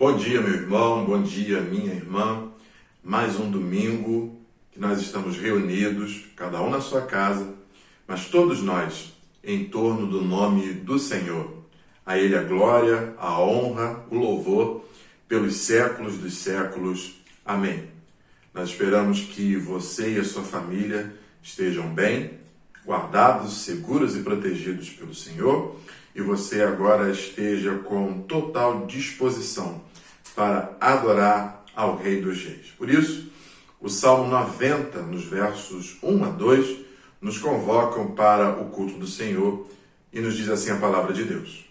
Bom dia, meu irmão, bom dia, minha irmã. Mais um domingo que nós estamos reunidos, cada um na sua casa, mas todos nós em torno do nome do Senhor. A Ele a glória, a honra, o louvor pelos séculos dos séculos. Amém. Nós esperamos que você e a sua família estejam bem, guardados, seguros e protegidos pelo Senhor, e você agora esteja com total disposição para adorar ao Rei dos Reis. Por isso, o Salmo 90, nos versos 1 a 2, nos convocam para o culto do Senhor e nos diz assim a palavra de Deus.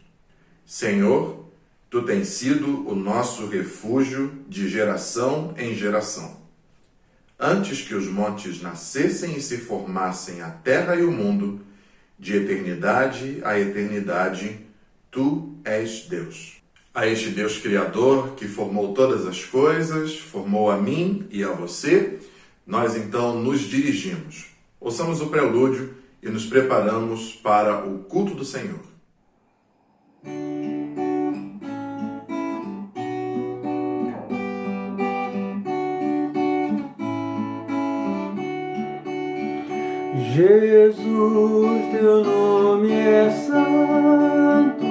Senhor, Tu tens sido o nosso refúgio de geração em geração. Antes que os montes nascessem e se formassem a terra e o mundo, de eternidade a eternidade, Tu és Deus. A este Deus Criador que formou todas as coisas, formou a mim e a você, nós então nos dirigimos. Ouçamos o prelúdio e nos preparamos para o culto do Senhor. Jesus, teu nome é santo,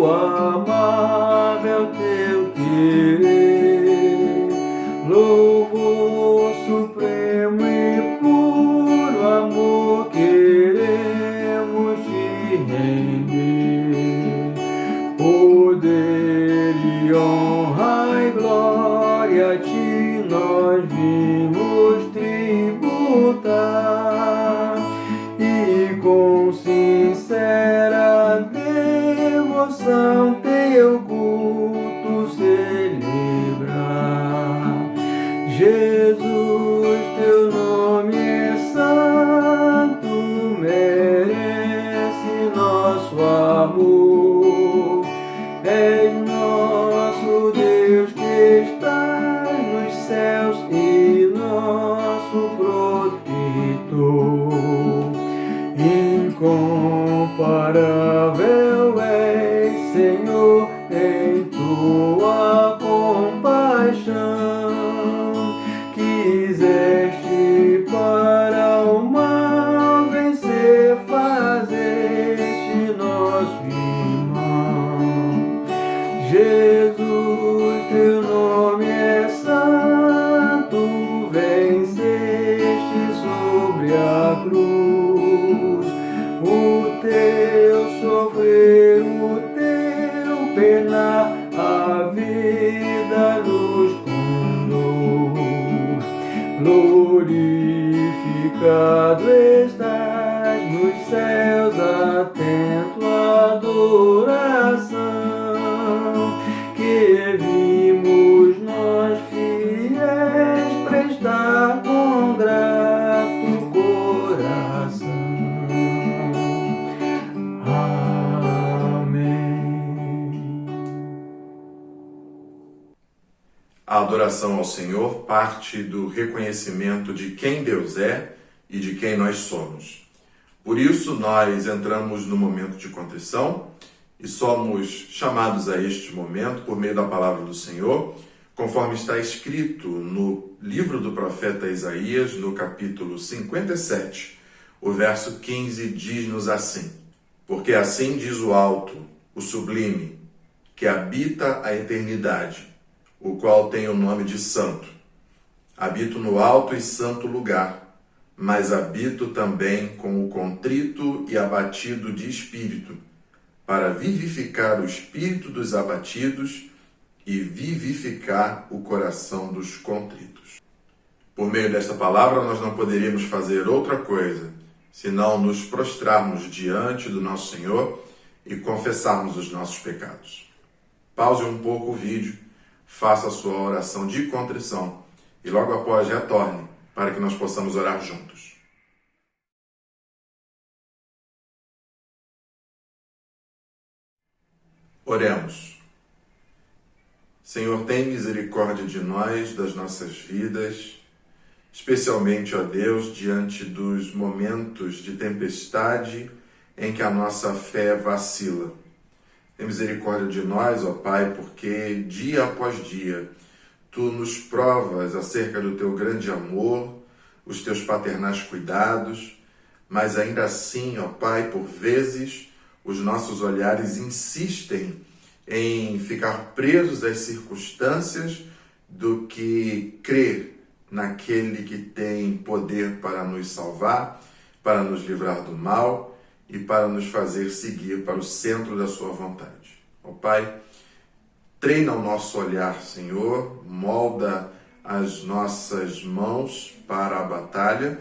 amável teu querer, louvor supremo e puro amor queremos te render, poder e honra e glória a ti nós vimos tributar. Com sincera devoção teu culto celebrar. Jesus, teu nome é santo, merece nosso amor. És nosso Deus que estás nos céus e nosso protetor. Incomparável és, Senhor, em tua compaixão. Quiseste para o mal vencer, fazeste nosso irmão. Jesus, teu nome é santo, venceste sobre a cruz. O teu sofrer, o teu penar, a vida nos conduz. Glorificado estás nos céus, atento à adoração que vimos nós fiéis prestar com grato coração. A adoração ao Senhor parte do reconhecimento de quem Deus é e de quem nós somos. Por isso, nós entramos no momento de contrição e somos chamados a este momento por meio da palavra do Senhor, conforme está escrito no livro do profeta Isaías, no capítulo 57, o verso 15 diz-nos assim: porque assim diz o alto, o sublime, que habita a eternidade, o qual tem o nome de santo. Habito no alto e santo lugar, mas habito também com o contrito e abatido de espírito, para vivificar o espírito dos abatidos e vivificar o coração dos contritos. Por meio desta palavra, nós não poderíamos fazer outra coisa, senão nos prostrarmos diante do nosso Senhor e confessarmos os nossos pecados. Pause um pouco o vídeo, faça a sua oração de contrição e logo após retorne para que nós possamos orar juntos. Oremos. Senhor, tem misericórdia de nós, das nossas vidas, especialmente, ó Deus, diante dos momentos de tempestade em que a nossa fé vacila. Tem misericórdia de nós, ó Pai, porque dia após dia Tu nos provas acerca do Teu grande amor, os Teus paternais cuidados, mas ainda assim, ó Pai, por vezes os nossos olhares insistem em ficar presos às circunstâncias do que crer naquele que tem poder para nos salvar, para nos livrar do mal e para nos fazer seguir para o centro da sua vontade. Ó Pai, treina o nosso olhar, Senhor, molda as nossas mãos para a batalha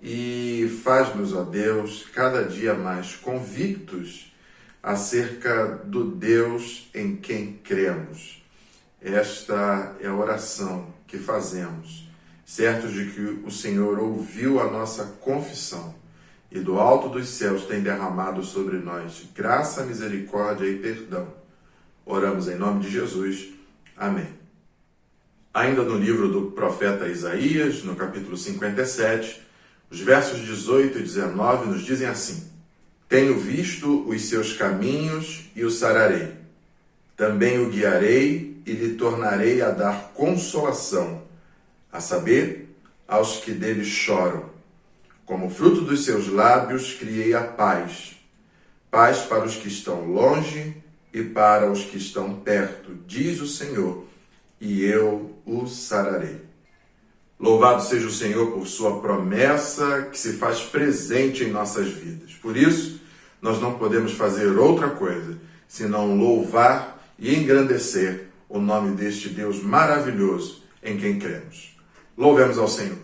e faz-nos, ó Deus, cada dia mais convictos acerca do Deus em quem cremos. Esta é a oração que fazemos, certos de que o Senhor ouviu a nossa confissão e do alto dos céus tem derramado sobre nós graça, misericórdia e perdão. Oramos em nome de Jesus. Amém. Ainda no livro do profeta Isaías, no capítulo 57, os versos 18 e 19 nos dizem assim: Tenho visto os seus caminhos e o sararei. Também o guiarei e lhe tornarei a dar consolação, a saber, aos que dele choram. Como fruto dos seus lábios criei a paz, paz para os que estão longe e para os que estão perto, diz o Senhor, e eu o sararei. Louvado seja o Senhor por sua promessa que se faz presente em nossas vidas. Por isso, nós não podemos fazer outra coisa senão louvar e engrandecer o nome deste Deus maravilhoso em quem cremos. Louvemos ao Senhor.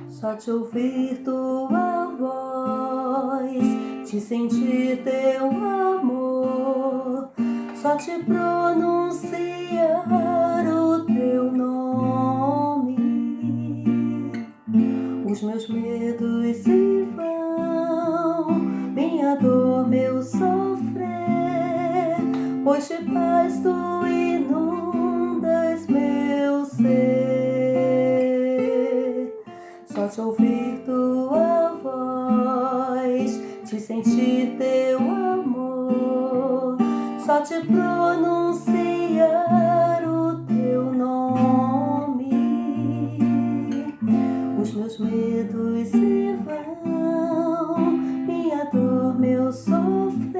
Só te ouvir tua voz, te sentir teu amor, só te pronunciar o teu nome. Os meus medos se vão, minha dor, meu sofrer, pois de paz tu inundas meu ser. Só te ouvir tua voz, te sentir teu amor, só te pronunciar o teu nome. Os meus medos se vão, minha dor, meu sofrer,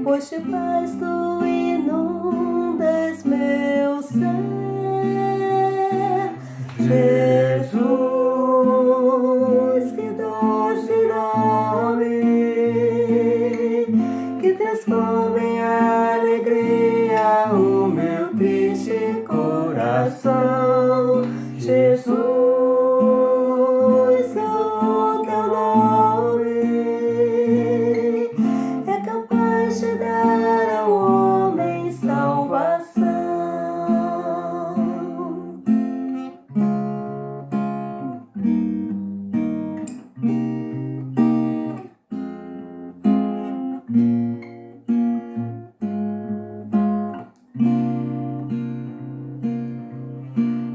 pois de paz tu inundas meu ser. Jesus, que doce nome, que transforma em alegria o meu triste coração. Jesus, o teu nome é capaz de dar ao homem salvação.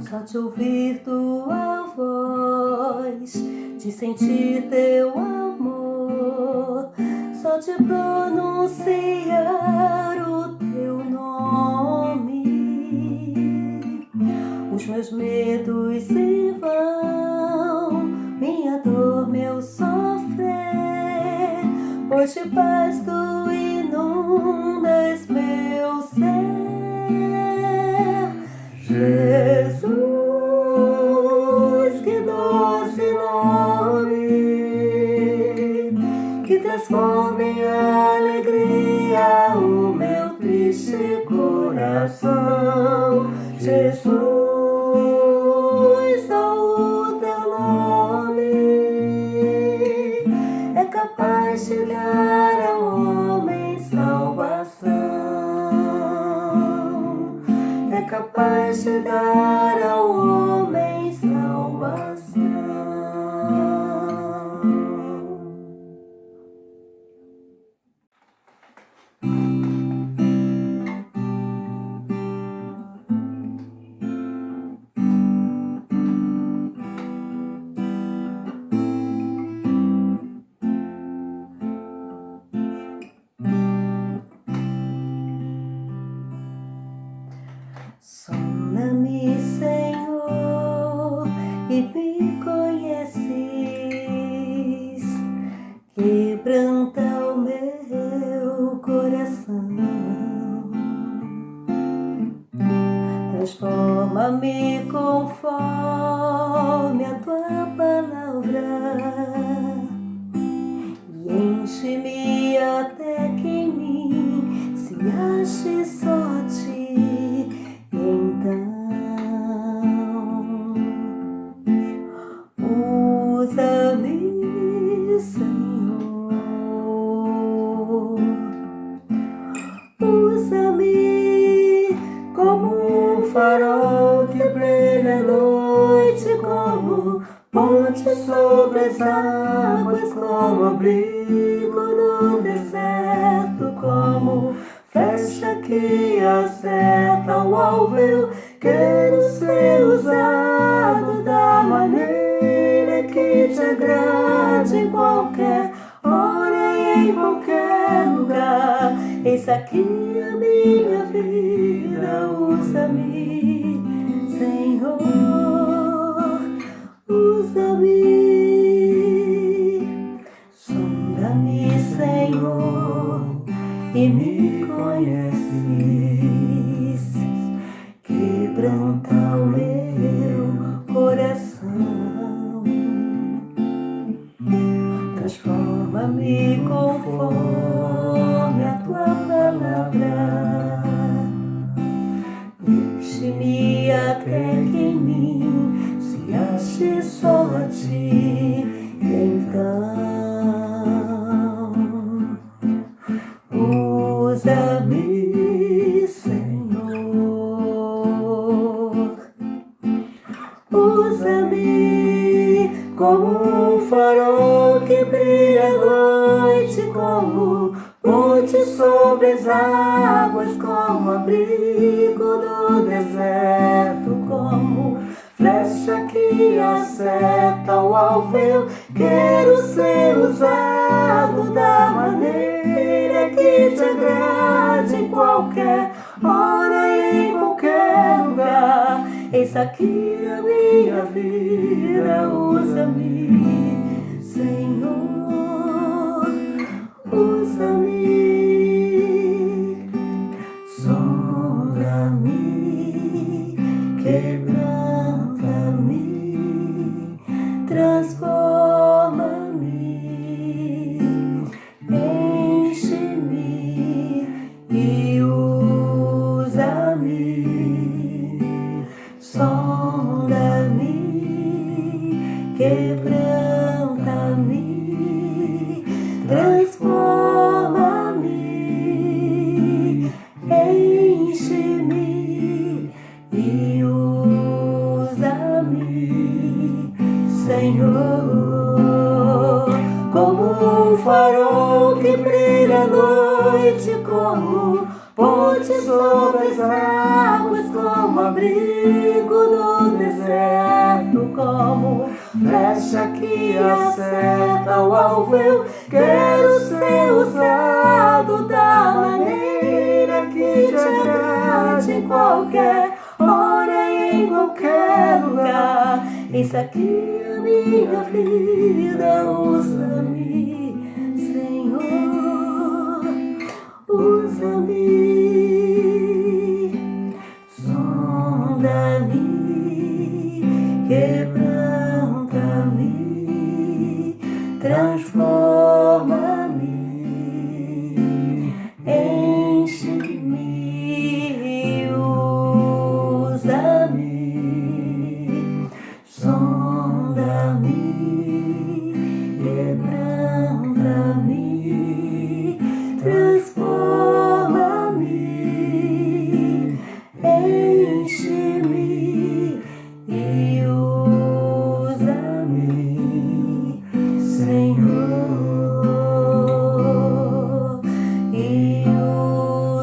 Só te ouvir tua voz, te sentir teu amor, só te pronunciar o teu nome. Os meus medos se vão, minha dor, meu sofrer, pois de paz tu inundas meu ser. Jesus, que doce nome, que transforma em alegria o meu triste coração. Jesus, o teu nome é capaz de dar ao homem salvação. e me conheces, quebranta o meu coração, transforma-me conforme a tua palavra e enche-me até que em mim se ache só ti. Então usa-me, Senhor, usa-me como um farol que brilha à noite, como ponte sobre as águas, como abrigo no deserto, como flecha que acerta o alvo. Eu quero ser usado da maneira que te agrade, em qualquer hora e em qualquer lugar. Eis aqui a minha vida, usa-me, Senhor, usa-me, sonda-me, Senhor, e me conheces, quebranta o meu coração, transforma-me conforme a tua palavra, enche-me até que em mim se ache só a ti. Então usa-me, Senhor, usa-me como um farol que brilha à noite, como ponte sobre as águas, como abrigo no deserto, como flecha que acerta o alvo. Eu quero ser usado da maneira que te agrade, em qualquer hora e em qualquer lugar. Eis aqui a minha vida, usa-me, Senhor, usa-me, sonda-me, quebranta-me, transforma-me, enche-me e usa-me, sonda-me, quebranta-me, transforma-me, enche-me e usa-me, Senhor, como um farol que brilha à noite, como ponte sobre as águas, como abrigo no deserto, como flecha que acerta o alvo. Eu quero ser usado da maneira que te agrade, em qualquer hora e em qualquer lugar. Eis aqui a minha vida, usa-me, Senhor, usa-me, sonda-me, quebranta-me, transforma-me, enche-me, usa-me, sonda-me, quebranta-me, transforma-me, enche-me e usa-me, Senhor, e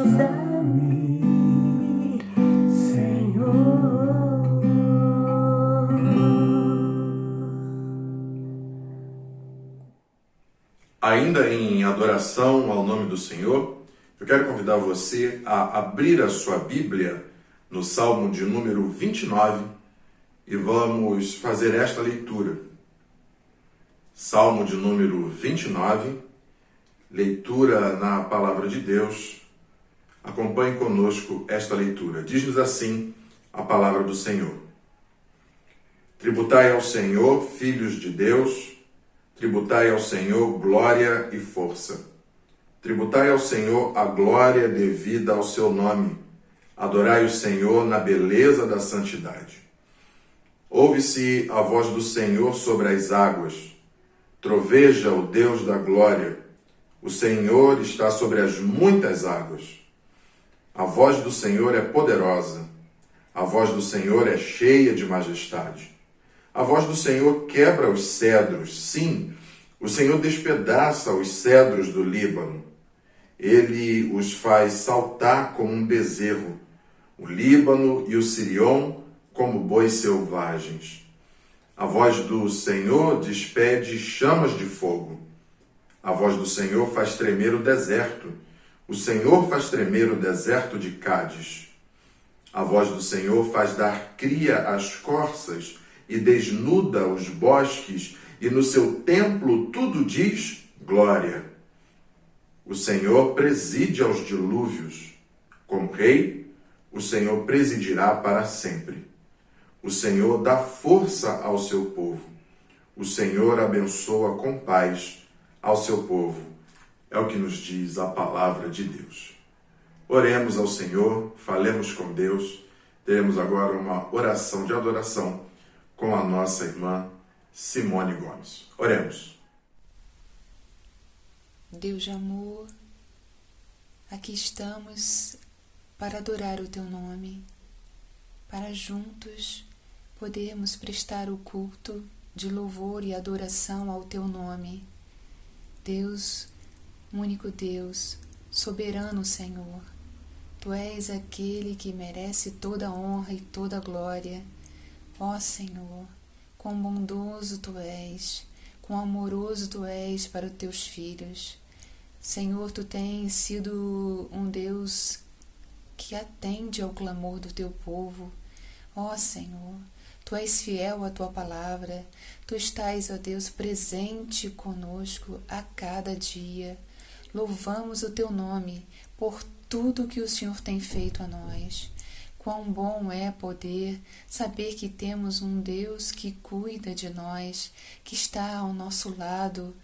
usa-me, Senhor. Ainda em adoração ao nome do Senhor, eu quero convidar você a abrir a sua Bíblia no Salmo de número 29 e vamos fazer esta leitura. Salmo de número 29, leitura na Palavra de Deus. Acompanhe conosco esta leitura. Diz-nos assim a Palavra do Senhor. Tributai ao Senhor, filhos de Deus, tributai ao Senhor glória e força. Tributai ao Senhor a glória devida ao seu nome. Adorai o Senhor na beleza da santidade. Ouve-se a voz do Senhor sobre as águas. Troveja o Deus da glória. O Senhor está sobre as muitas águas. A voz do Senhor é poderosa. A voz do Senhor é cheia de majestade. A voz do Senhor quebra os cedros. Sim, o Senhor despedaça os cedros do Líbano. Ele os faz saltar como um bezerro, o Líbano e o Sirion como bois selvagens. A voz do Senhor despede chamas de fogo. A voz do Senhor faz tremer o deserto. O Senhor faz tremer o deserto de Cádiz. A voz do Senhor faz dar cria às corças e desnuda os bosques, e no seu templo tudo diz glória. O Senhor preside aos dilúvios. Como rei, o Senhor presidirá para sempre. O Senhor dá força ao seu povo. O Senhor abençoa com paz ao seu povo. É o que nos diz a palavra de Deus. Oremos ao Senhor, falemos com Deus. Teremos agora uma oração de adoração com a nossa irmã Simone Gomes. Oremos. Deus de amor, aqui estamos para adorar o Teu nome, para juntos podermos prestar o culto de louvor e adoração ao Teu nome. Deus, único Deus, soberano Senhor, Tu és aquele que merece toda a honra e toda a glória. Ó Senhor, quão bondoso Tu és, quão amoroso Tu és para os Teus filhos. Senhor, Tu tens sido um Deus que atende ao clamor do Teu povo. Ó Senhor, Tu és fiel à Tua palavra. Tu estás, ó Deus, presente conosco a cada dia. Louvamos o Teu nome por tudo que o Senhor tem feito a nós. Quão bom é poder saber que temos um Deus que cuida de nós, que está ao nosso lado,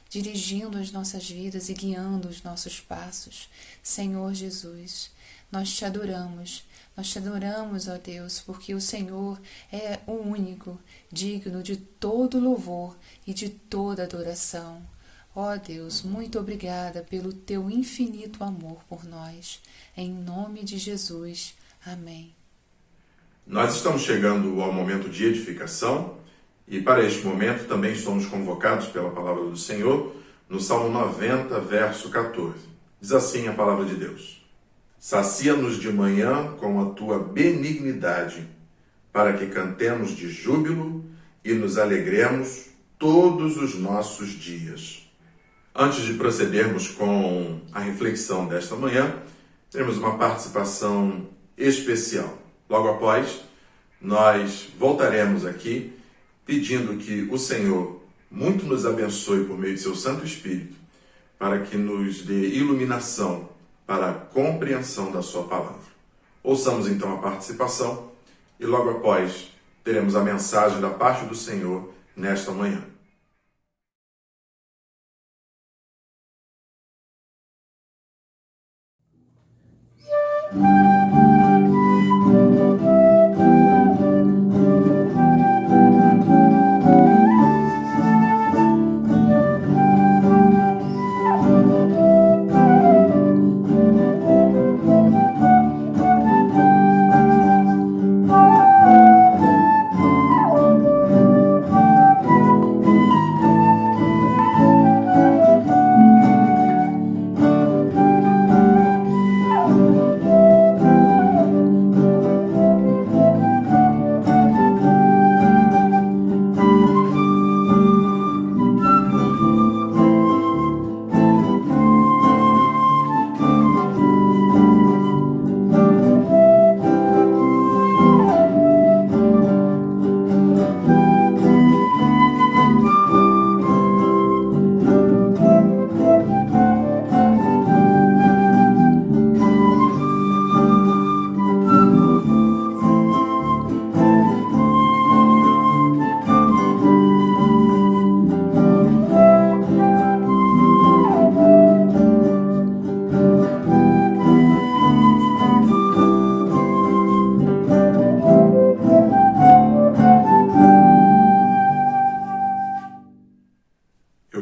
dirigindo as nossas vidas e guiando os nossos passos. Senhor Jesus, nós te adoramos, ó Deus, porque o Senhor é o único, digno de todo louvor e de toda adoração. Ó Deus, muito obrigada pelo Teu infinito amor por nós. Em nome de Jesus. Amém. Nós estamos chegando ao momento de edificação e para este momento também somos convocados pela palavra do Senhor no Salmo 90, verso 14. Diz assim a palavra de Deus: Sacia-nos de manhã com a Tua benignidade, para que cantemos de júbilo e nos alegremos todos os nossos dias. Antes de procedermos com a reflexão desta manhã, teremos uma participação especial. Logo após, nós voltaremos aqui pedindo que o Senhor muito nos abençoe por meio de seu Santo Espírito, para que nos dê iluminação para a compreensão da sua palavra. Ouçamos então a participação e logo após teremos a mensagem da parte do Senhor nesta manhã.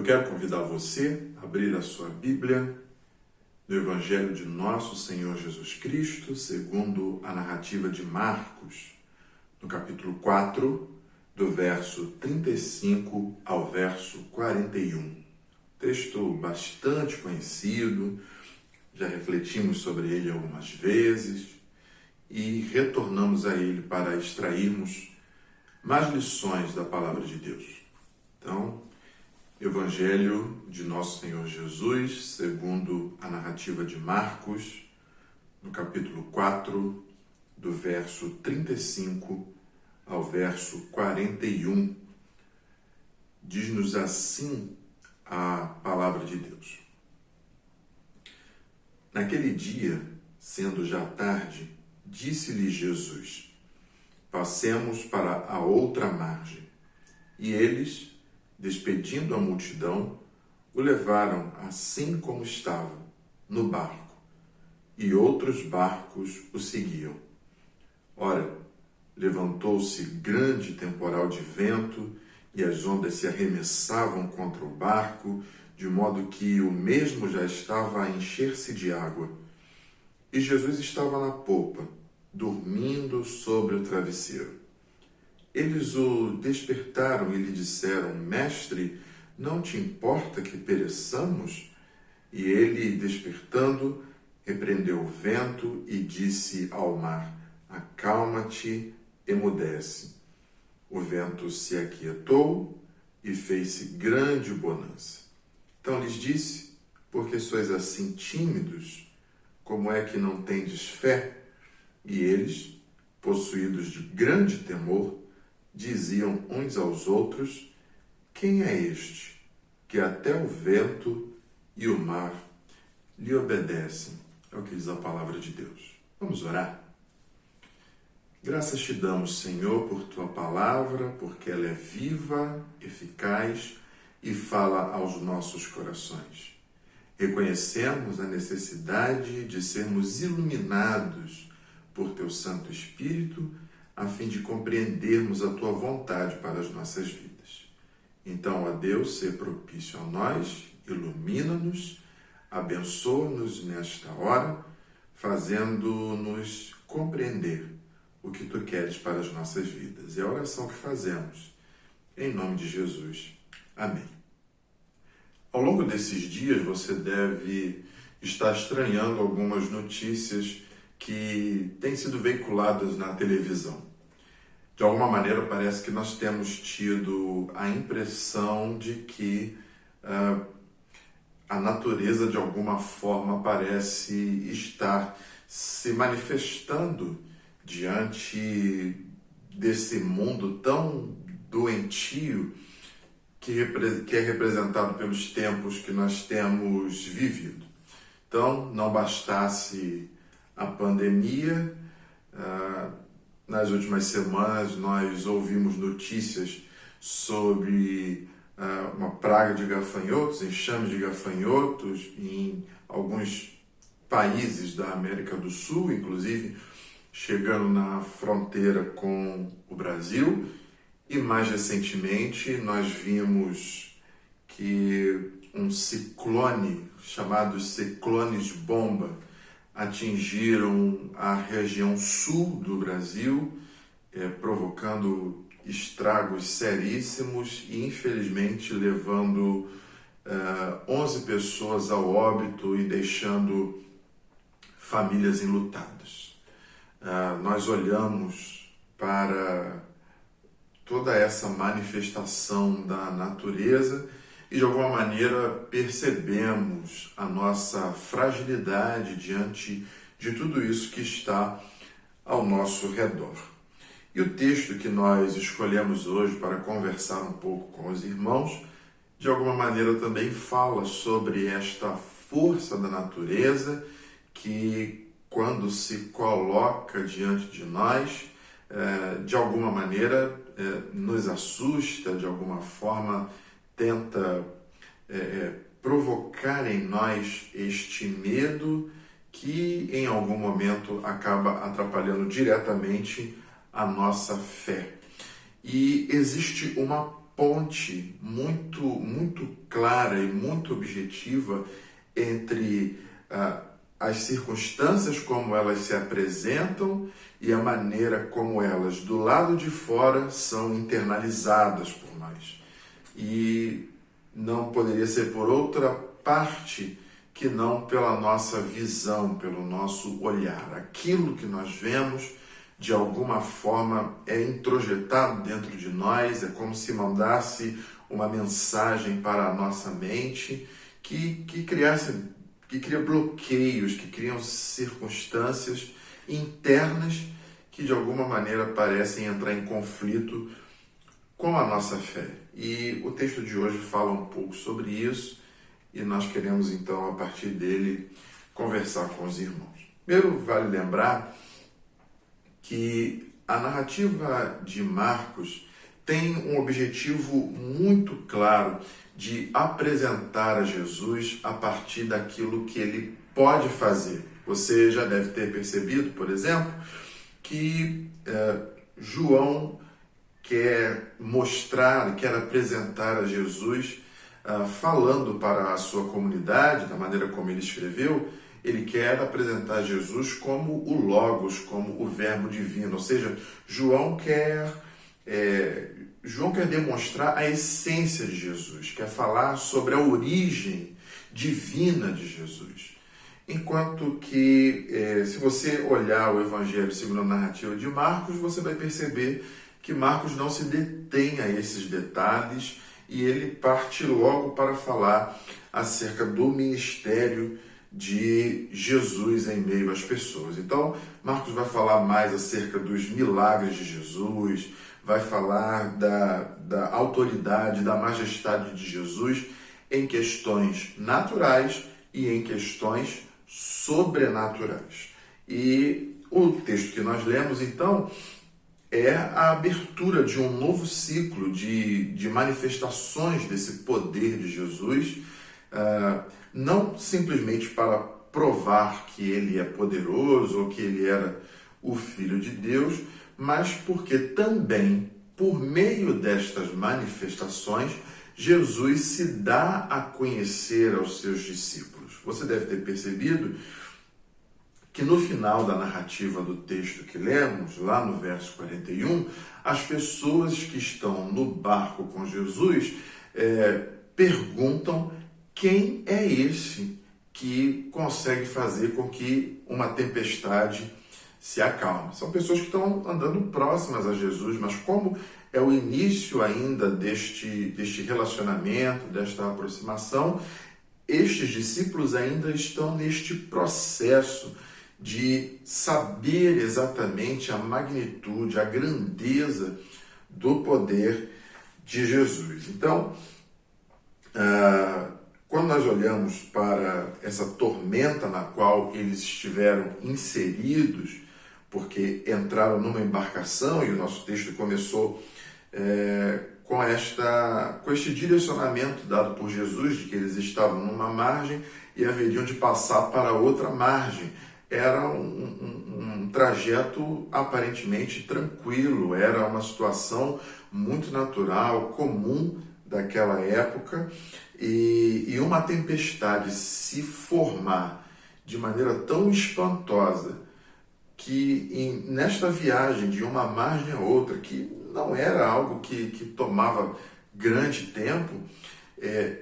quero convidar você a abrir a sua Bíblia no Evangelho de Nosso Senhor Jesus Cristo, segundo a narrativa de Marcos, no capítulo 4, do verso 35 ao verso 41. Texto bastante conhecido, já refletimos sobre ele algumas vezes e retornamos a ele para extrairmos mais lições da Palavra de Deus. Então, Evangelho de Nosso Senhor Jesus, segundo a narrativa de Marcos, no capítulo 4, do verso 35 ao verso 41, diz-nos assim a Palavra de Deus. Naquele dia, sendo já tarde, disse-lhe Jesus: passemos para a outra margem. E eles, despedindo a multidão, o levaram assim como estava, no barco, e outros barcos o seguiam. Ora, levantou-se grande temporal de vento, e as ondas se arremessavam contra o barco, de modo que o mesmo já estava a encher-se de água. E Jesus estava na popa, dormindo sobre o travesseiro. Eles o despertaram e lhe disseram: Mestre, não te importa que pereçamos? E ele, despertando, repreendeu o vento e disse ao mar: acalma-te, emudece. O vento se aquietou e fez-se grande bonança. Então lhes disse: porque sois assim tímidos, como é que não tendes fé? E eles, possuídos de grande temor, diziam uns aos outros: quem é este, que até o vento e o mar lhe obedecem? É o que diz a palavra de Deus. Vamos orar? Graças te damos, Senhor, por tua palavra, porque ela é viva, eficaz e fala aos nossos corações. Reconhecemos a necessidade de sermos iluminados por teu Santo Espírito, a fim de compreendermos a tua vontade para as nossas vidas. Então, ó Deus, seja propício a nós, ilumina-nos, abençoa-nos nesta hora, fazendo-nos compreender o que tu queres para as nossas vidas. É a oração que fazemos, em nome de Jesus. Amém. Ao longo desses dias, você deve estar estranhando algumas notícias que têm sido veiculadas na televisão. De alguma maneira, parece que nós temos tido a impressão de que a natureza, de alguma forma, parece estar se manifestando diante desse mundo tão doentio que é representado pelos tempos que nós temos vivido. Então, não bastasse a pandemia, nas últimas semanas nós ouvimos notícias sobre uma praga de gafanhotos, enxames de gafanhotos em alguns países da América do Sul, inclusive chegando na fronteira com o Brasil. E mais recentemente nós vimos que um ciclone, chamado ciclones bomba, atingiram a região sul do Brasil, provocando estragos seríssimos e, infelizmente, levando 11 pessoas ao óbito e deixando famílias enlutadas. Nós olhamos para toda essa manifestação da natureza e, de alguma maneira, percebemos a nossa fragilidade diante de tudo isso que está ao nosso redor. E o texto que nós escolhemos hoje para conversar um pouco com os irmãos, de alguma maneira também fala sobre esta força da natureza que, quando se coloca diante de nós, de alguma maneira nos assusta, de alguma forma tenta provocar em nós este medo que em algum momento acaba atrapalhando diretamente a nossa fé. E existe uma ponte muito clara e muito objetiva entre as circunstâncias como elas se apresentam e a maneira como elas, do lado de fora, são internalizadas por nós. E não poderia ser por outra parte que não pela nossa visão, pelo nosso olhar. Aquilo que nós vemos, de alguma forma, é introjetado dentro de nós, é como se mandasse uma mensagem para a nossa mente que cria bloqueios, que criam circunstâncias internas que de alguma maneira parecem entrar em conflito com a nossa fé. E o texto de hoje fala um pouco sobre isso e nós queremos então, a partir dele, conversar com os irmãos. Primeiro, vale lembrar que a narrativa de Marcos tem um objetivo muito claro de apresentar a Jesus a partir daquilo que ele pode fazer. Você já deve ter percebido, por exemplo, que João quer mostrar, quer apresentar a Jesus falando para a sua comunidade, da maneira como ele escreveu. Ele quer apresentar Jesus como o Logos, como o Verbo divino. Ou seja, João quer demonstrar a essência de Jesus, quer falar sobre a origem divina de Jesus. Enquanto que, se você olhar o Evangelho segundo a narrativa de Marcos, você vai perceber que Marcos não se detém a esses detalhes e ele parte logo para falar acerca do ministério de Jesus em meio às pessoas. Então, Marcos vai falar mais acerca dos milagres de Jesus, vai falar da autoridade, da majestade de Jesus em questões naturais e em questões sobrenaturais. E o texto que nós lemos, então, é a abertura de um novo ciclo de manifestações desse poder de Jesus, não simplesmente para provar que ele é poderoso ou que ele era o Filho de Deus, mas porque também, por meio destas manifestações, Jesus se dá a conhecer aos seus discípulos. Você deve ter percebido que no final da narrativa do texto que lemos, lá no verso 41, as pessoas que estão no barco com Jesus perguntam quem é esse que consegue fazer com que uma tempestade se acalme. São pessoas que estão andando próximas a Jesus, mas como é o início ainda deste relacionamento, desta aproximação, estes discípulos ainda estão neste processo de saber exatamente a magnitude, a grandeza do poder de Jesus. Então, quando nós olhamos para essa tormenta na qual eles estiveram inseridos, porque entraram numa embarcação, e o nosso texto começou com este direcionamento dado por Jesus, de que eles estavam numa margem e haveriam de passar para outra margem. Era um trajeto aparentemente tranquilo, era uma situação muito natural, comum daquela época, e uma tempestade se formar de maneira tão espantosa que nesta viagem de uma margem a outra, que não era algo que tomava grande tempo,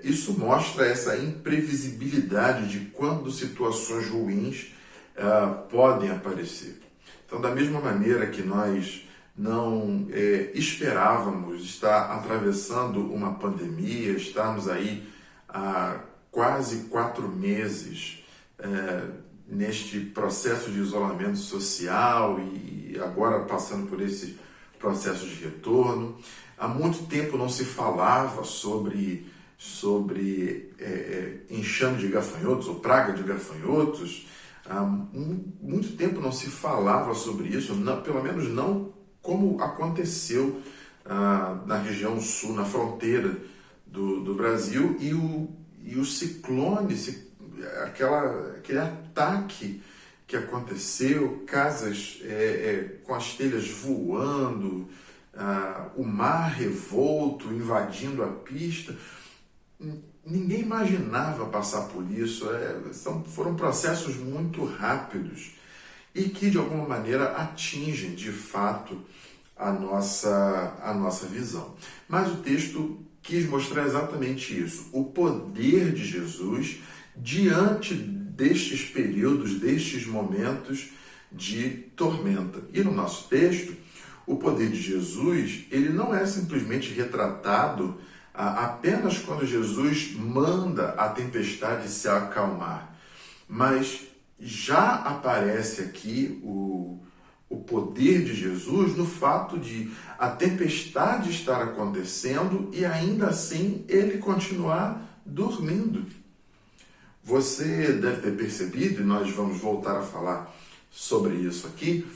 isso mostra essa imprevisibilidade de quando situações ruins podem aparecer. Então, da mesma maneira que nós não esperávamos estar atravessando uma pandemia, estarmos aí há quase 4 meses neste processo de isolamento social e agora passando por esse processo de retorno. Há muito tempo não se falava sobre enxame de gafanhotos ou praga de gafanhotos. Há muito tempo não se falava sobre isso, não, pelo menos não como aconteceu na região sul, na fronteira do Brasil, e o ciclone, aquele ataque que aconteceu, casas com as telhas voando, o mar revolto invadindo a pista. Ninguém imaginava passar por isso. Foram processos muito rápidos e que, de alguma maneira, atingem, de fato, a nossa visão. Mas o texto quis mostrar exatamente isso. O poder de Jesus diante destes períodos, destes momentos de tormenta. E no nosso texto, o poder de Jesus, ele não é simplesmente retratado apenas quando Jesus manda a tempestade se acalmar, mas já aparece aqui o poder de Jesus no fato de a tempestade estar acontecendo e ainda assim ele continuar dormindo. Você deve ter percebido, e nós vamos voltar a falar sobre isso aqui,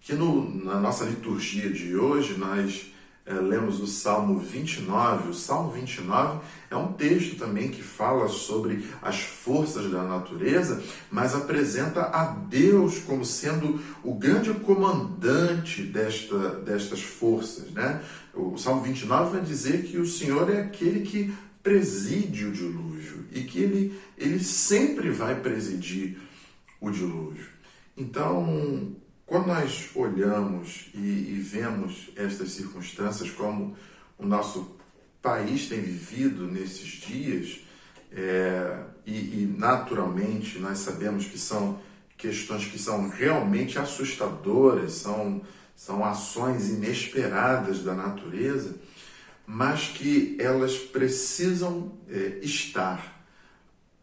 que na nossa liturgia de hoje nós lemos o Salmo 29. O Salmo 29 é um texto também que fala sobre as forças da natureza, mas apresenta a Deus como sendo o grande comandante destas forças, né? O Salmo 29 vai dizer que o Senhor é aquele que preside o dilúvio e que ele sempre vai presidir o dilúvio. Então, quando nós olhamos e vemos estas circunstâncias como o nosso país tem vivido nesses dias, e naturalmente nós sabemos que são questões que são realmente assustadoras, são ações inesperadas da natureza, mas que elas precisam estar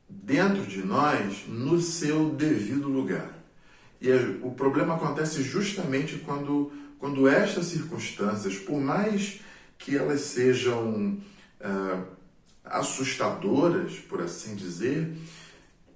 dentro de nós no seu devido lugar. E o problema acontece justamente quando estas circunstâncias, por mais que elas sejam assustadoras, por assim dizer,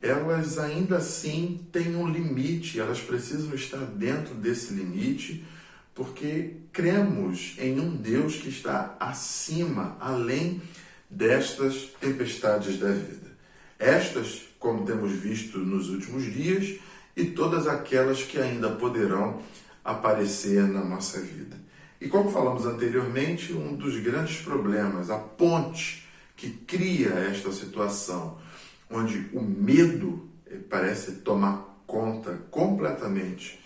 elas ainda assim têm um limite, elas precisam estar dentro desse limite, porque cremos em um Deus que está acima, além destas tempestades da vida. Estas, como temos visto nos últimos dias, e todas aquelas que ainda poderão aparecer na nossa vida. E como falamos anteriormente, um dos grandes problemas, a ponte que cria esta situação, onde o medo parece tomar conta completamente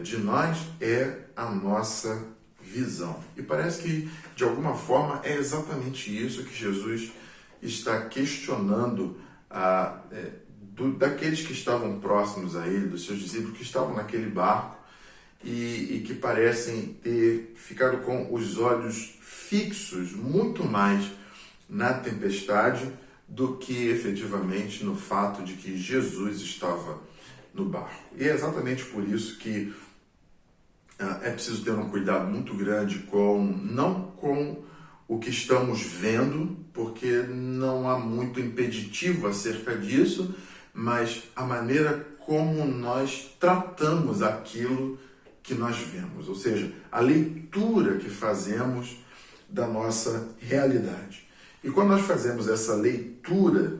de nós, é a nossa visão. E parece que, de alguma forma, é exatamente isso que Jesus está questionando daqueles que estavam próximos a ele, dos seus discípulos que estavam naquele barco e que parecem ter ficado com os olhos fixos muito mais na tempestade do que efetivamente no fato de que Jesus estava no barco. E é exatamente por isso que é preciso ter um cuidado muito grande não com o que estamos vendo, porque não há muito impeditivo acerca disso, mas a maneira como nós tratamos aquilo que nós vemos, ou seja, a leitura que fazemos da nossa realidade. E quando nós fazemos essa leitura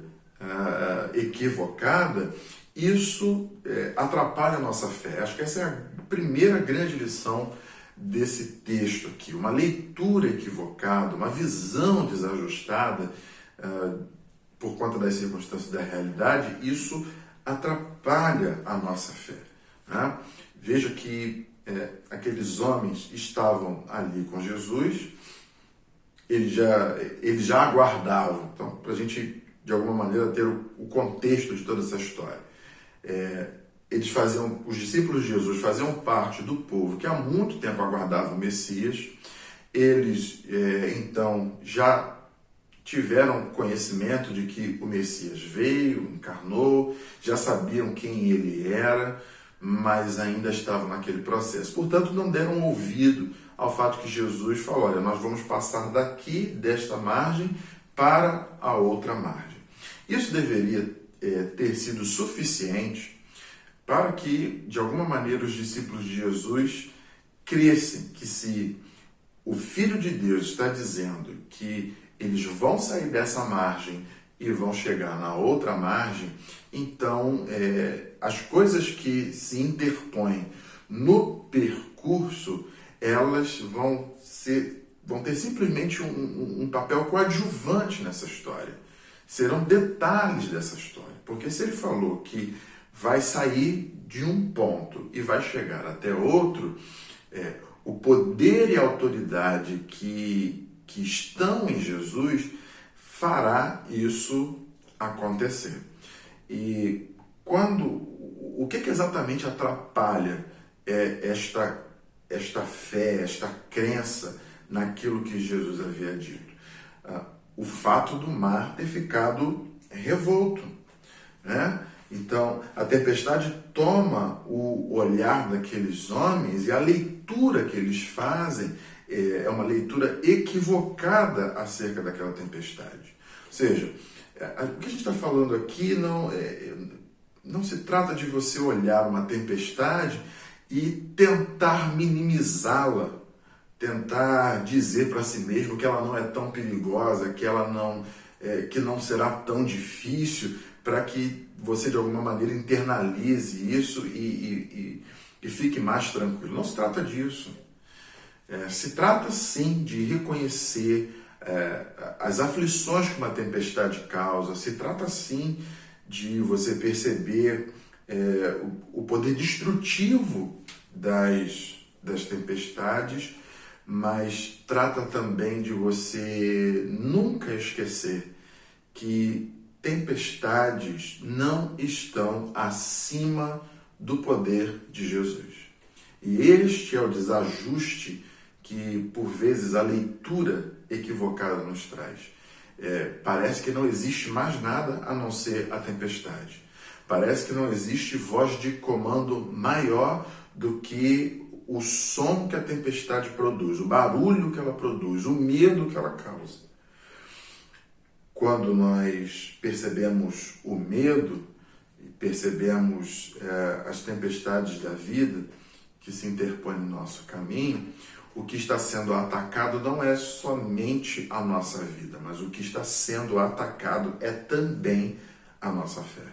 equivocada, isso atrapalha a nossa fé. Acho que essa é a primeira grande lição desse texto aqui. Uma leitura equivocada, uma visão desajustada por conta das circunstâncias da realidade, isso atrapalha a nossa fé, né? Veja que aqueles homens estavam ali com Jesus, eles já aguardavam. Então, para a gente, de alguma maneira, ter o contexto de toda essa história. Os discípulos de Jesus faziam parte do povo que há muito tempo aguardava o Messias. Eles, então, já tiveram conhecimento de que o Messias veio, encarnou, já sabiam quem ele era, mas ainda estavam naquele processo. Portanto, não deram ouvido ao fato que Jesus falou: olha, nós vamos passar daqui, desta margem, para a outra margem. Isso deveria ter sido suficiente para que, de alguma maneira, os discípulos de Jesus crescem que se o Filho de Deus está dizendo que eles vão sair dessa margem e vão chegar na outra margem, então as coisas que se interpõem no percurso, elas vão ter simplesmente um papel coadjuvante nessa história. Serão detalhes dessa história. Porque se ele falou que vai sair de um ponto e vai chegar até outro, o poder e a autoridade que estão em Jesus fará isso acontecer. E o que exatamente atrapalha esta fé, esta crença naquilo que Jesus havia dito? O fato do mar ter ficado revolto, né? Então, a tempestade toma o olhar daqueles homens e a leitura que eles fazem é uma leitura equivocada acerca daquela tempestade. Ou seja, o que a gente está falando aqui não se trata de você olhar uma tempestade e tentar minimizá-la, tentar dizer para si mesmo que ela não é tão perigosa, que não será tão difícil, para que você de alguma maneira internalize isso e fique mais tranquilo. Não se trata disso. Se trata sim de reconhecer as aflições que uma tempestade causa, se trata sim de você perceber o poder destrutivo das tempestades, mas trata também de você nunca esquecer que tempestades não estão acima do poder de Jesus. E este é o desajuste que, por vezes, a leitura equivocada nos traz. Parece que não existe mais nada a não ser a tempestade. Parece que não existe voz de comando maior do que o som que a tempestade produz, o barulho que ela produz, o medo que ela causa. Quando nós percebemos o medo, percebemos as tempestades da vida que se interpõem no nosso caminho, o que está sendo atacado não é somente a nossa vida, mas o que está sendo atacado é também a nossa fé.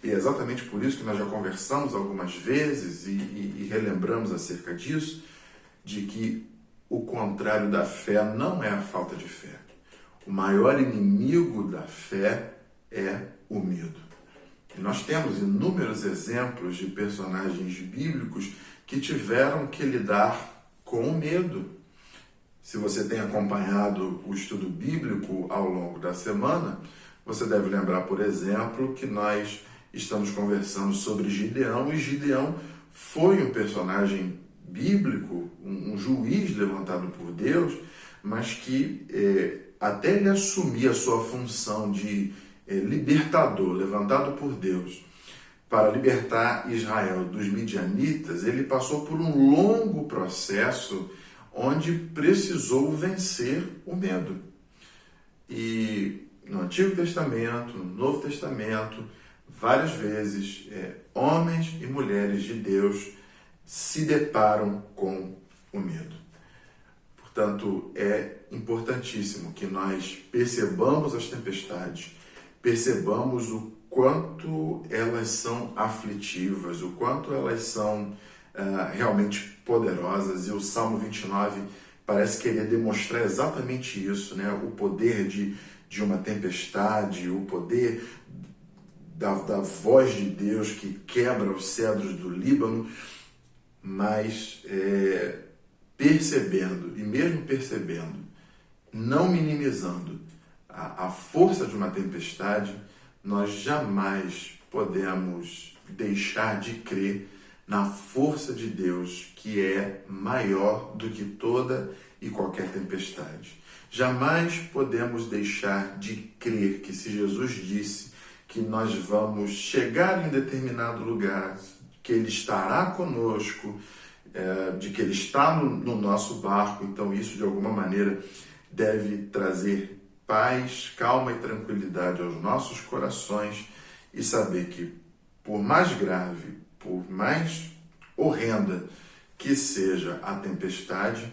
E é exatamente por isso que nós já conversamos algumas vezes e relembramos acerca disso, de que o contrário da fé não é a falta de fé. O maior inimigo da fé é o medo. E nós temos inúmeros exemplos de personagens bíblicos que tiveram que lidar com o medo. Se você tem acompanhado o estudo bíblico ao longo da semana, você deve lembrar, por exemplo, que nós estamos conversando sobre Gideão, e Gideão foi um personagem bíblico, um juiz levantado por Deus, mas que até ele assumir a sua função de libertador, levantado por Deus, para libertar Israel dos midianitas, ele passou por um longo processo onde precisou vencer o medo. E no Antigo Testamento, no Novo Testamento, várias vezes, homens e mulheres de Deus se deparam com o medo. Portanto, é importantíssimo que nós percebamos as tempestades, percebamos o quanto elas são aflitivas, o quanto elas são realmente poderosas. E o Salmo 29 parece querer demonstrar exatamente isso, né? O poder de uma tempestade, o poder da voz de Deus que quebra os cedros do Líbano, mas percebendo, e mesmo percebendo, não minimizando a força de uma tempestade, nós jamais podemos deixar de crer na força de Deus, que é maior do que toda e qualquer tempestade. Jamais podemos deixar de crer que, se Jesus disse que nós vamos chegar em determinado lugar, que Ele estará conosco, de que Ele está no nosso barco, então isso de alguma maneira deve trazer paz, calma e tranquilidade aos nossos corações, e saber que, por mais grave, por mais horrenda que seja a tempestade,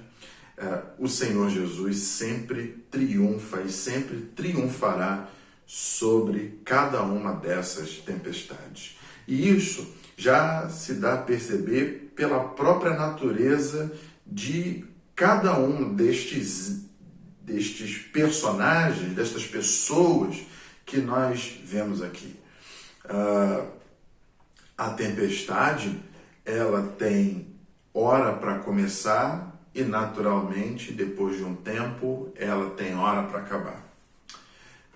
o Senhor Jesus sempre triunfa e sempre triunfará sobre cada uma dessas tempestades. E isso já se dá a perceber pela própria natureza de cada um destes personagens, destas pessoas que nós vemos aqui. A tempestade, ela tem hora para começar e, naturalmente, depois de um tempo, ela tem hora para acabar.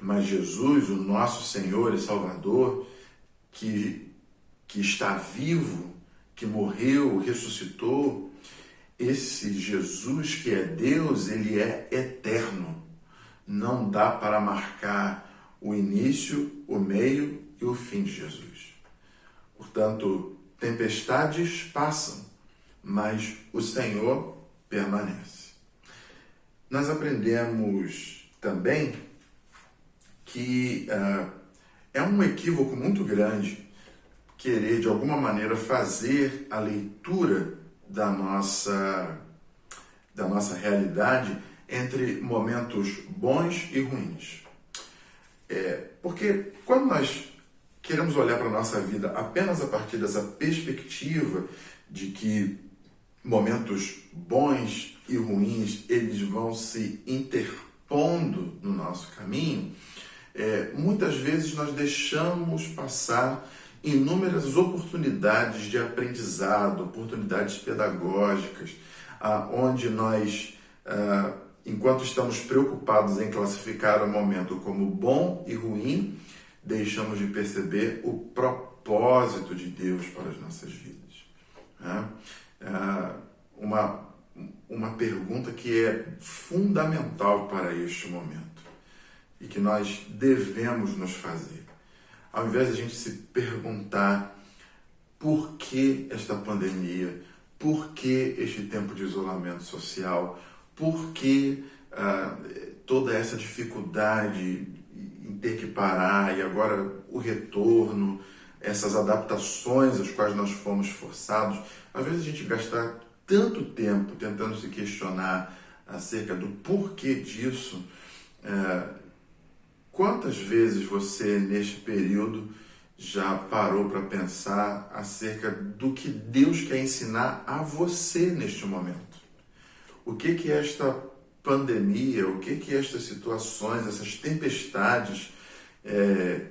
Mas Jesus, o nosso Senhor e Salvador, que está vivo, que morreu, ressuscitou, esse Jesus que é Deus, ele é eterno. Não dá para marcar o início, o meio e o fim de Jesus. Portanto, tempestades passam, mas o Senhor permanece. Nós aprendemos também que é um equívoco muito grande querer, de alguma maneira, fazer a leitura da nossa realidade entre momentos bons e ruins. Porque quando nós queremos olhar para a nossa vida apenas a partir dessa perspectiva de que momentos bons e ruins, eles vão se interpondo no nosso caminho, muitas vezes nós deixamos passar inúmeras oportunidades de aprendizado, oportunidades pedagógicas, onde nós, enquanto estamos preocupados em classificar o momento como bom e ruim, deixamos de perceber o propósito de Deus para as nossas vidas. Uma pergunta que é fundamental para este momento e que nós devemos nos fazer. Ao invés de a gente se perguntar por que esta pandemia, por que este tempo de isolamento social, por que toda essa dificuldade em ter que parar e agora o retorno, essas adaptações às quais nós fomos forçados, às vezes a gente gastar tanto tempo tentando se questionar acerca do porquê disso. Quantas vezes você, neste período, já parou para pensar acerca do que Deus quer ensinar a você neste momento? O que esta pandemia, o que estas situações, essas tempestades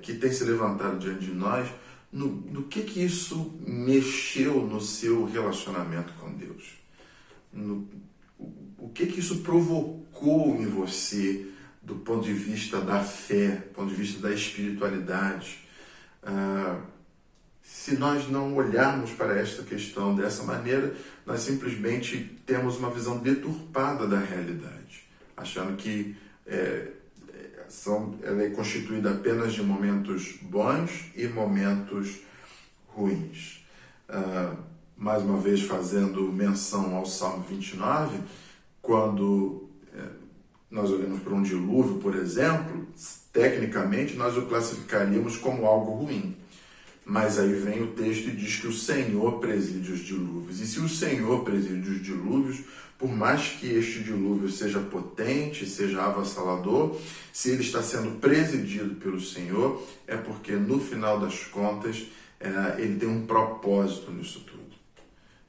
que têm se levantado diante de nós, no que isso mexeu no seu relacionamento com Deus? O que isso provocou em você do ponto de vista da fé, do ponto de vista da espiritualidade? Se nós não olharmos para esta questão dessa maneira, nós simplesmente temos uma visão deturpada da realidade, achando que ela é constituída apenas de momentos bons e momentos ruins. Mais uma vez, fazendo menção ao Salmo 29, quando nós olhamos para um dilúvio, por exemplo, tecnicamente nós o classificaríamos como algo ruim. Mas aí vem o texto e diz que o Senhor preside os dilúvios. E se o Senhor preside os dilúvios, por mais que este dilúvio seja potente, seja avassalador, se ele está sendo presidido pelo Senhor, é porque no final das contas ele tem um propósito nisso tudo.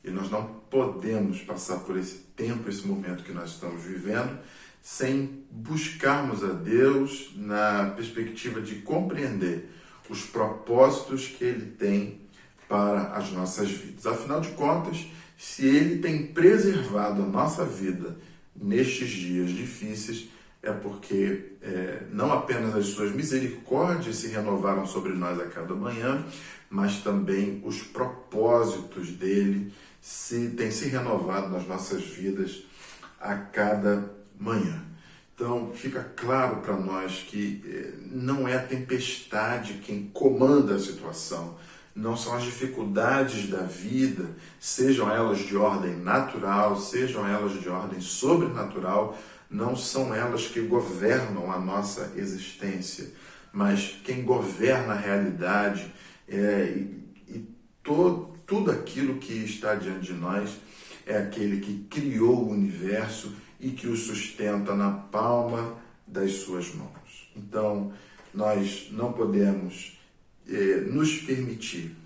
E nós não podemos passar por esse tempo, esse momento que nós estamos vivendo, sem buscarmos a Deus na perspectiva de compreender os propósitos que Ele tem para as nossas vidas. Afinal de contas, se Ele tem preservado a nossa vida nestes dias difíceis, é porque não apenas as suas misericórdias se renovaram sobre nós a cada manhã, mas também os propósitos dele têm se renovado nas nossas vidas a cada manhã. Então, fica claro para nós que não é a tempestade quem comanda a situação, não são as dificuldades da vida, sejam elas de ordem natural, sejam elas de ordem sobrenatural, não são elas que governam a nossa existência, mas quem governa a realidade e tudo aquilo que está diante de nós é aquele que criou o universo e que o sustenta na palma das suas mãos. Então, nós não podemos nos permitir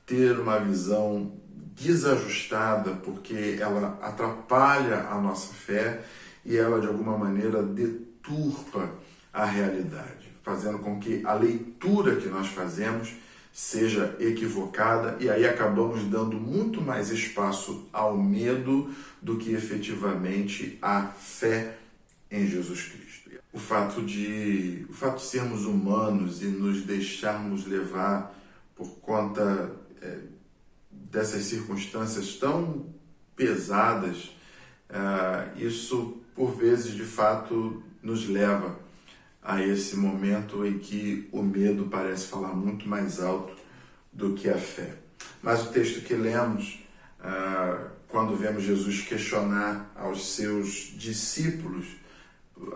ter uma visão desajustada, porque ela atrapalha a nossa fé e ela, de alguma maneira, deturpa a realidade, fazendo com que a leitura que nós fazemos seja equivocada, e aí acabamos dando muito mais espaço ao medo do que efetivamente à fé em Jesus Cristo. O fato de sermos humanos e nos deixarmos levar por conta dessas circunstâncias tão pesadas, isso por vezes de fato nos leva a esse momento em que o medo parece falar muito mais alto do que a fé. Mas o texto que lemos, quando vemos Jesus questionar aos seus discípulos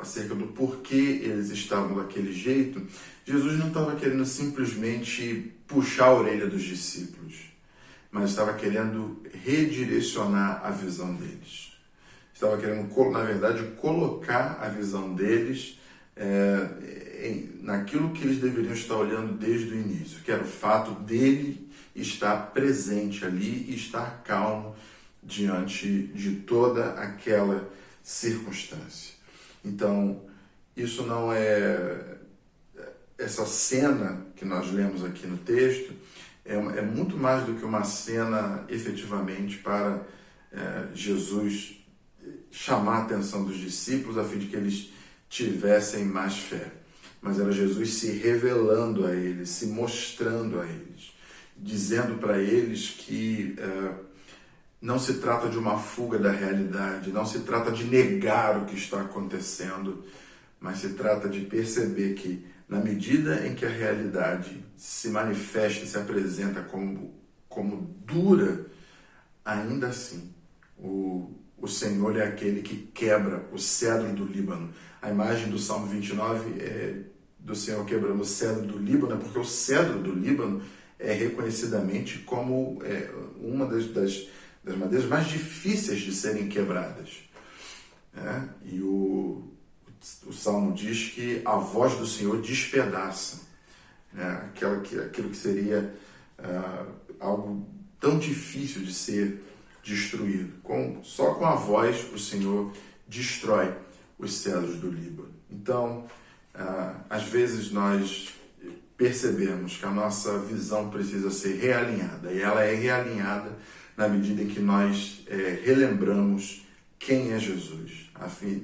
acerca do porquê eles estavam daquele jeito, Jesus não estava querendo simplesmente puxar a orelha dos discípulos, mas estava querendo redirecionar a visão deles. Estava querendo, na verdade, colocar a visão deles naquilo que eles deveriam estar olhando desde o início, que era o fato dele estar presente ali e estar calmo diante de toda aquela circunstância. Então, isso não é... Essa cena que nós lemos aqui no texto é muito mais do que uma cena efetivamente para Jesus chamar a atenção dos discípulos a fim de que eles tivessem mais fé. Mas era Jesus se revelando a eles, se mostrando a eles, dizendo para eles que não se trata de uma fuga da realidade, não se trata de negar o que está acontecendo, mas se trata de perceber que, na medida em que a realidade se manifesta e se apresenta como dura, ainda assim, o Senhor é aquele que quebra o cedro do Líbano. A imagem do Salmo 29 é do Senhor quebrando o cedro do Líbano, porque o cedro do Líbano é reconhecidamente como uma das madeiras mais difíceis de serem quebradas. E o Salmo diz que a voz do Senhor despedaça, aquilo que seria algo tão difícil de ser destruído. Só com a voz o Senhor destrói os cedros do Líbano. Então, às vezes nós percebemos que a nossa visão precisa ser realinhada, e ela é realinhada na medida em que nós relembramos quem é Jesus,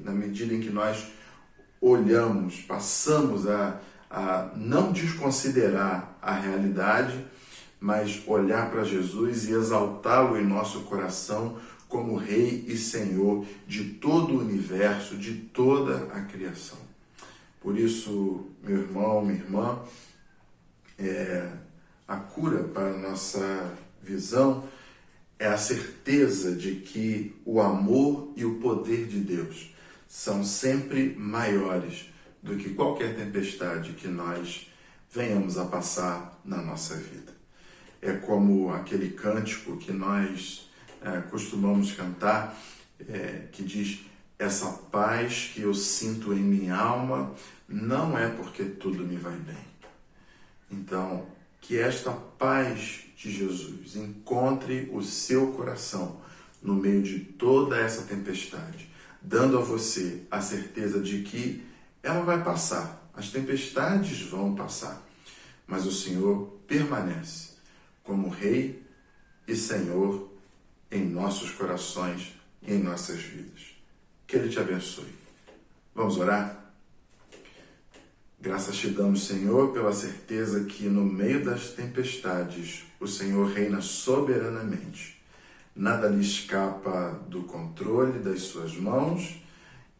na medida em que nós olhamos, passamos a não desconsiderar a realidade, mas olhar para Jesus e exaltá-lo em nosso coração como Rei e Senhor de todo o universo, de toda a criação. Por isso, meu irmão, minha irmã, a cura para a nossa visão é a certeza de que o amor e o poder de Deus são sempre maiores do que qualquer tempestade que nós venhamos a passar na nossa vida. É como aquele cântico que nós costumamos cantar, que diz: essa paz que eu sinto em minha alma não é porque tudo me vai bem. Então, que esta paz de Jesus encontre o seu coração no meio de toda essa tempestade, dando a você a certeza de que ela vai passar, as tempestades vão passar, mas o Senhor permanece como Rei e Senhor em nossos corações e em nossas vidas. Que Ele te abençoe. Vamos orar? Graças te damos, Senhor, pela certeza que no meio das tempestades o Senhor reina soberanamente. Nada lhe escapa do controle das suas mãos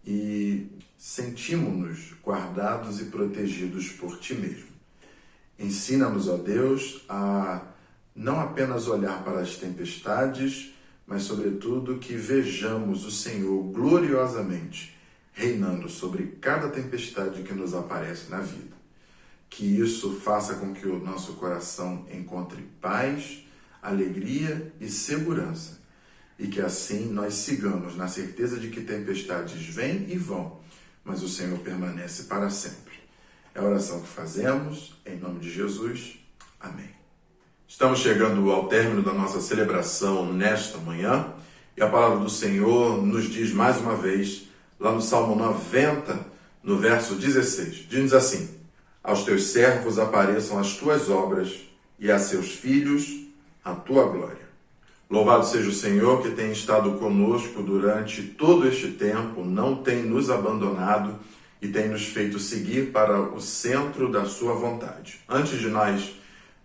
e sentimos-nos guardados e protegidos por Ti mesmo. Ensina-nos, ó Deus, a não apenas olhar para as tempestades, mas, sobretudo, que vejamos o Senhor gloriosamente reinando sobre cada tempestade que nos aparece na vida. Que isso faça com que o nosso coração encontre paz, alegria e segurança, e que assim nós sigamos na certeza de que tempestades vêm e vão, mas o Senhor permanece para sempre. É a oração que fazemos, em nome de Jesus. Amém. Estamos chegando ao término da nossa celebração nesta manhã e a palavra do Senhor nos diz mais uma vez, lá no Salmo 90, no verso 16, diz assim: aos teus servos apareçam as tuas obras e a seus filhos a tua glória. Louvado seja o Senhor que tem estado conosco durante todo este tempo, não tem nos abandonado e tem nos feito seguir para o centro da sua vontade. Antes de nós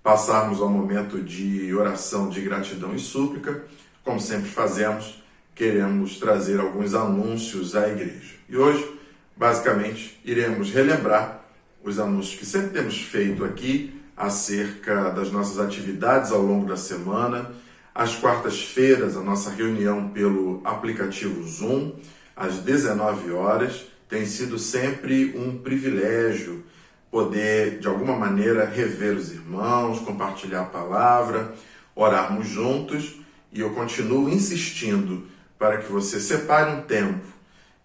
passarmos ao momento de oração de gratidão e súplica, como sempre fazemos, queremos trazer alguns anúncios à igreja. E hoje, basicamente, iremos relembrar os anúncios que sempre temos feito aqui acerca das nossas atividades ao longo da semana. Às quartas-feiras, a nossa reunião pelo aplicativo Zoom, às 19 horas, tem sido sempre um privilégio poder, de alguma maneira, rever os irmãos, compartilhar a palavra, orarmos juntos. E eu continuo insistindo para que você separe um tempo,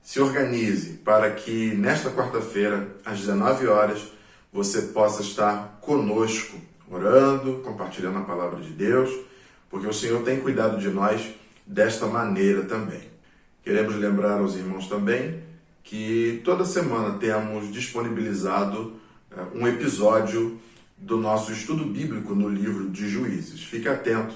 se organize para que nesta quarta-feira, às 19 horas, você possa estar conosco, orando, compartilhando a palavra de Deus, porque o Senhor tem cuidado de nós desta maneira também. Queremos lembrar aos irmãos também que toda semana temos disponibilizado um episódio do nosso estudo bíblico no livro de Juízes. Fique atento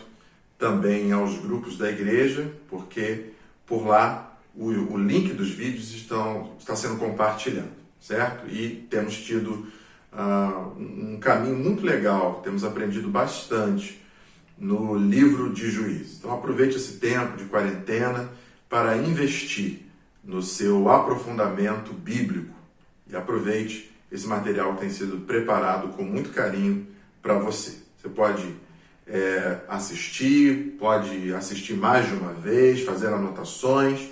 também aos grupos da igreja, porque por lá o link dos vídeos está sendo compartilhado, certo? E temos tido um caminho muito legal, temos aprendido bastante no livro de Juízes. Então aproveite esse tempo de quarentena para investir no seu aprofundamento bíblico e aproveite esse material que tem sido preparado com muito carinho para você. Você pode pode assistir mais de uma vez, fazer anotações,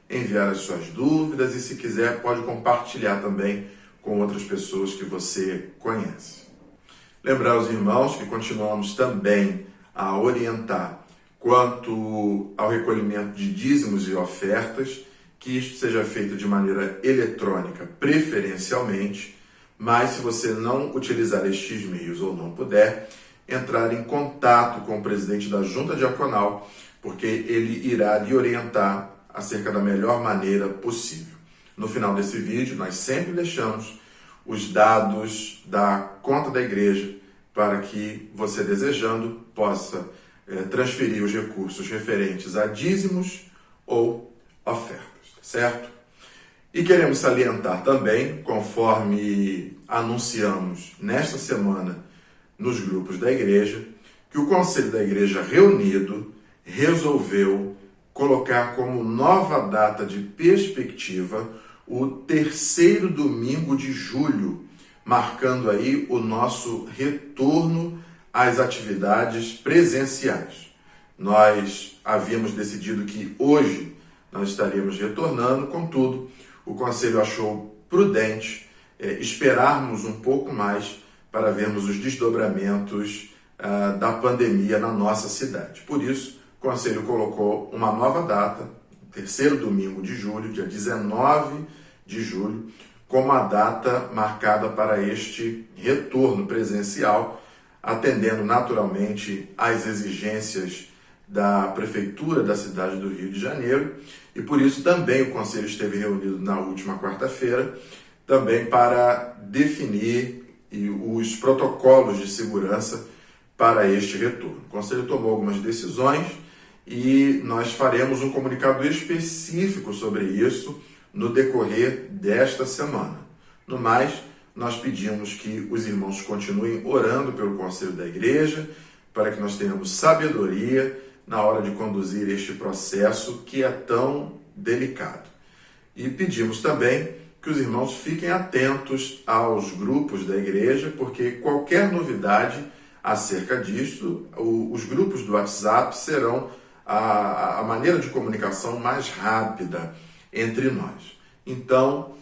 enviar as suas dúvidas e, se quiser, pode compartilhar também com outras pessoas que você conhece. Lembrar aos irmãos que continuamos também a orientar quanto ao recolhimento de dízimos e ofertas, que isto seja feito de maneira eletrônica, preferencialmente, mas se você não utilizar estes meios ou não puder, entrar em contato com o presidente da Junta Diaconal, porque ele irá lhe orientar acerca da melhor maneira possível. No final desse vídeo, nós sempre deixamos os dados da conta da igreja para que você, desejando, possa transferir os recursos referentes a dízimos ou ofertas, certo? E queremos salientar também, conforme anunciamos nesta semana nos grupos da igreja, que o Conselho da Igreja reunido resolveu colocar como nova data de perspectiva o terceiro domingo de julho, marcando aí o nosso retorno às atividades presenciais. Nós havíamos decidido que hoje nós estaríamos retornando, contudo, o Conselho achou prudente esperarmos um pouco mais para vermos os desdobramentos da pandemia na nossa cidade. Por isso, o Conselho colocou uma nova data, terceiro domingo de julho, dia 19 de julho, como a data marcada para este retorno presencial, atendendo naturalmente às exigências da Prefeitura da cidade do Rio de Janeiro, e por isso também o Conselho esteve reunido na última quarta-feira, também para definir os protocolos de segurança para este retorno. O Conselho tomou algumas decisões e nós faremos um comunicado específico sobre isso no decorrer desta semana. No mais, nós pedimos que os irmãos continuem orando pelo Conselho da Igreja, para que nós tenhamos sabedoria na hora de conduzir este processo que é tão delicado. E pedimos também que os irmãos fiquem atentos aos grupos da igreja, porque qualquer novidade acerca disto, os grupos do WhatsApp serão a maneira de comunicação mais rápida entre nós. Então,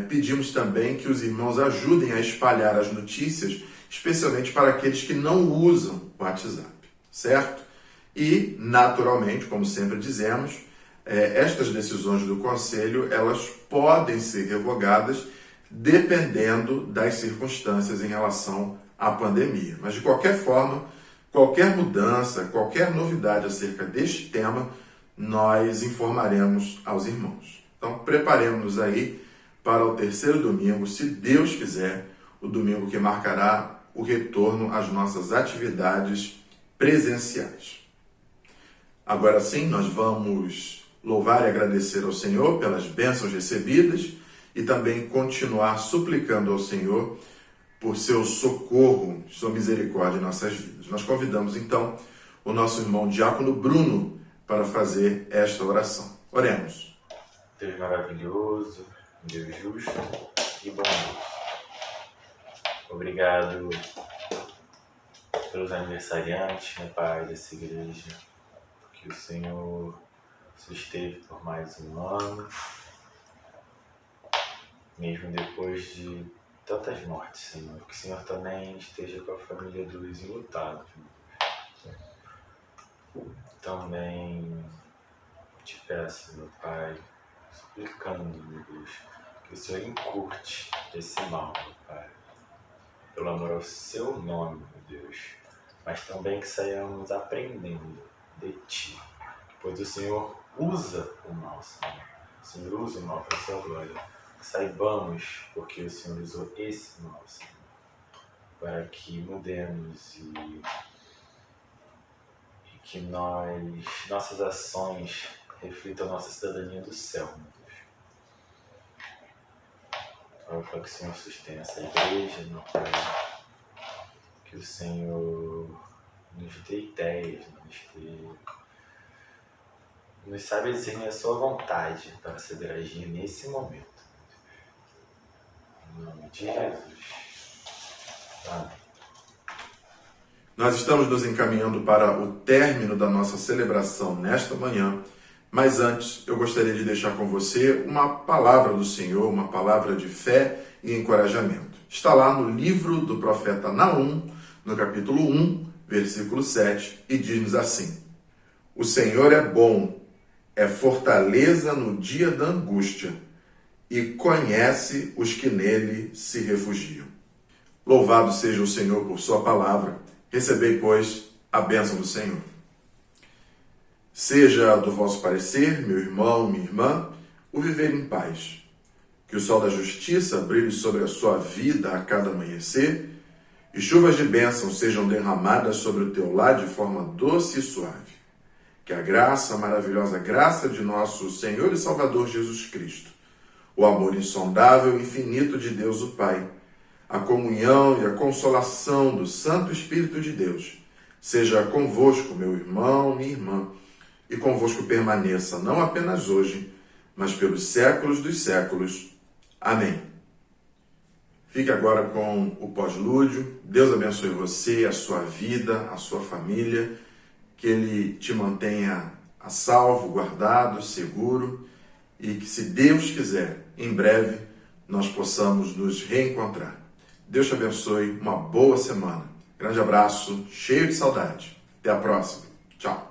pedimos também que os irmãos ajudem a espalhar as notícias, especialmente para aqueles que não usam o WhatsApp, certo? E, naturalmente, como sempre dizemos, estas decisões do Conselho, elas podem ser revogadas dependendo das circunstâncias em relação à pandemia. Mas, de qualquer forma, qualquer mudança, qualquer novidade acerca deste tema, nós informaremos aos irmãos. Então, preparemos-nos aí para o terceiro domingo, se Deus quiser, o domingo que marcará o retorno às nossas atividades presenciais. Agora sim, nós vamos louvar e agradecer ao Senhor pelas bênçãos recebidas e também continuar suplicando ao Senhor por seu socorro, sua misericórdia em nossas vidas. Nós convidamos então o nosso irmão Diácono Bruno para fazer esta oração. Oremos. Deus maravilhoso, Deus justo e bondoso. Obrigado pelos aniversariantes, meu Pai, dessa igreja, que o Senhor susteve por mais um ano, mesmo depois de tantas mortes, Senhor. Que o Senhor também esteja com a família dos enlutados. Também te peço, meu Pai, suplicando, meu Deus, que o Senhor encurte esse mal, meu Pai, pelo amor ao seu nome, meu Deus, mas também que saiamos aprendendo de Ti, pois o Senhor usa o mal, Senhor. O Senhor usa o mal para a sua glória. Saibamos porque o Senhor usou esse mal, Senhor, para que mudemos e que nossas ações reflitam a nossa cidadania do céu, meu Deus. Oro para que o Senhor sustenha essa igreja, meu Pai, que o Senhor nos dê ideias, nos saiba discernir a sua vontade para saber agir nesse momento. Em nome de Jesus. Amém. Nós estamos nos encaminhando para o término da nossa celebração nesta manhã, mas antes eu gostaria de deixar com você uma palavra do Senhor, uma palavra de fé e encorajamento. Está lá no livro do profeta Naum, no capítulo 1, versículo 7, e diz-nos assim: O Senhor é bom, é fortaleza no dia da angústia, e conhece os que nele se refugiam. Louvado seja o Senhor por sua palavra. Recebei, pois, a bênção do Senhor. Seja do vosso parecer, meu irmão, minha irmã, o viver em paz. Que o sol da justiça brilhe sobre a sua vida a cada amanhecer, e chuvas de bênção sejam derramadas sobre o teu lar de forma doce e suave. Que a graça, a maravilhosa graça de nosso Senhor e Salvador Jesus Cristo, o amor insondável e infinito de Deus o Pai, a comunhão e a consolação do Santo Espírito de Deus, seja convosco, meu irmão, minha irmã, e convosco permaneça, não apenas hoje, mas pelos séculos dos séculos. Amém. Fique agora com o pós-lúdio. Deus abençoe você, a sua vida, a sua família, que Ele te mantenha a salvo, guardado, seguro, e que, se Deus quiser, em breve, nós possamos nos reencontrar. Deus te abençoe, uma boa semana. Grande abraço, cheio de saudade. Até a próxima. Tchau.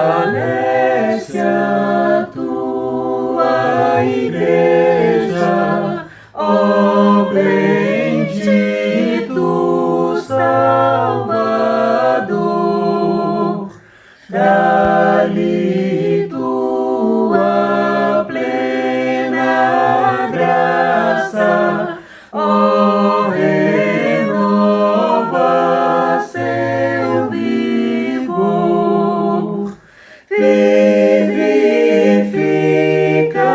Fortalece a tua igreja, ó bendito Salvador. Dá-lhe tua plena graça, ó, renova seu vigor. Vivifica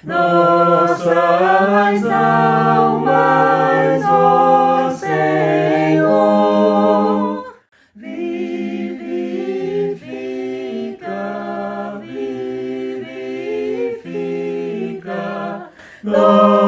nossas almas, ó Senhor. Vivifica nossas